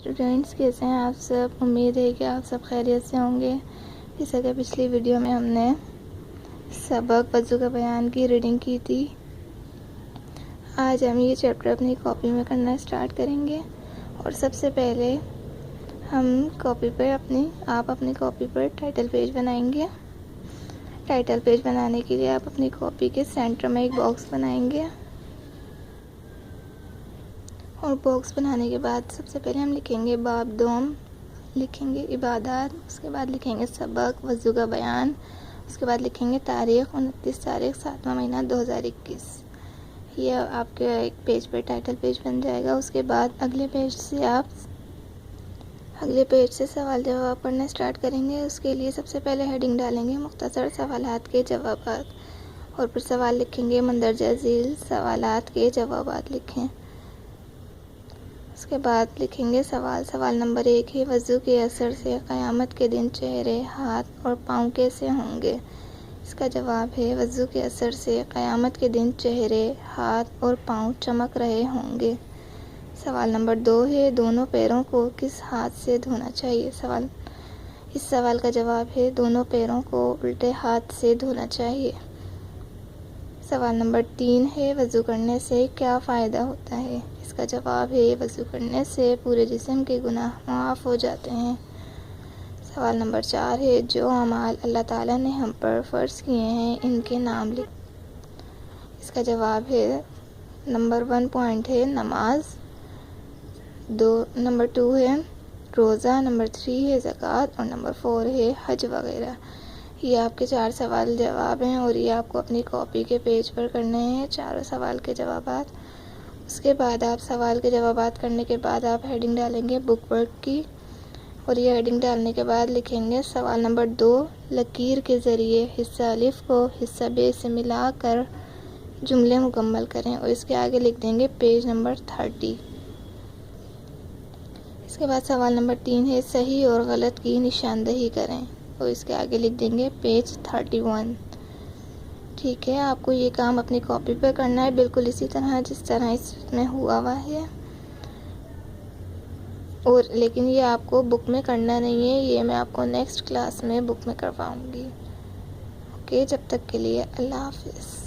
Students کیسے ہیں آپ سب؟ امید ہے کہ آپ سب خیریت سے ہوں گے۔ جیسا کہ پچھلی ویڈیو میں ہم نے سبق وضو کا بیان کی ریڈنگ کی تھی، آج ہم یہ چیپٹر اپنی کاپی میں کرنا اسٹارٹ کریں گے۔ اور سب سے پہلے ہم آپ اپنی کاپی پر ٹائٹل پیج بنائیں گے۔ ٹائٹل پیج بنانے کے لیے آپ اپنی کاپی کے سینٹر میں ایک باکس بنائیں گے، اور باکس بنانے کے بعد سب سے پہلے ہم لکھیں گے باب دوم، لکھیں گے عبادات، اس کے بعد لکھیں گے سبق وضو کا بیان، اس کے بعد لکھیں گے تاریخ 29 تاریخ 7واں مہینہ 2021۔ یہ آپ کے ایک پیج پر ٹائٹل پیج بن جائے گا۔ اس کے بعد اگلے پیج سے سوال جواب پڑھنا اسٹارٹ کریں گے۔ اس کے لیے سب سے پہلے ہیڈنگ ڈالیں گے مختصر سوالات کے جوابات، اور پھر سوال لکھیں گے مندرجہ ذیل سوالات کے جوابات لکھیں۔ اس کے بعد لکھیں گے سوال نمبر 1 ہے، وضو کے اثر سے قیامت کے دن چہرے، ہاتھ اور پاؤں کیسے ہوں گے؟ اس کا جواب ہے، وضو کے اثر سے قیامت کے دن چہرے، ہاتھ اور پاؤں چمک رہے ہوں گے۔ سوال نمبر 2 ہے، دونوں پیروں کو کس ہاتھ سے دھونا چاہیے؟ اس سوال کا جواب ہے، دونوں پیروں کو الٹے ہاتھ سے دھونا چاہیے۔ سوال نمبر 3 ہے، وضو کرنے سے کیا فائدہ ہوتا ہے؟ اس کا جواب ہے، وضو کرنے سے پورے جسم کے گناہ معاف ہو جاتے ہیں۔ سوال نمبر 4 ہے، جو اعمال اللہ تعالیٰ نے ہم پر فرض کیے ہیں ان کے نام لکھیں۔ اس کا جواب ہے، نمبر 1 پوائنٹ ہے نماز، نمبر 2 ہے روزہ، نمبر 3 ہے زکوٰۃ، اور نمبر 4 ہے حج وغیرہ۔ یہ آپ کے 4 سوال جواب ہیں، اور یہ آپ کو اپنی کاپی کے پیج پر کرنے ہیں، چاروں سوال کے جوابات۔ اس کے بعد آپ سوال کے جوابات کرنے کے بعد آپ ہیڈنگ ڈالیں گے بک ورک کی، اور یہ ہیڈنگ ڈالنے کے بعد لکھیں گے سوال نمبر 2، لکیر کے ذریعے حصہ الف کو حصہ ب سے ملا کر جملے مکمل کریں، اور اس کے آگے لکھ دیں گے پیج نمبر 30۔ اس کے بعد سوال نمبر 3 ہے، صحیح اور غلط کی نشاندہی کریں، اور اس کے آگے لکھ دیں گے پیج 31۔ ٹھیک ہے، آپ کو یہ کام اپنی کاپی پہ کرنا ہے، بالکل اسی طرح جس طرح اس میں ہوا ہے، اور لیکن یہ آپ کو بک میں کرنا نہیں ہے، یہ میں آپ کو نیکسٹ کلاس میں بک میں کرواؤں گی۔ اوکے، جب تک کے لیے اللہ حافظ۔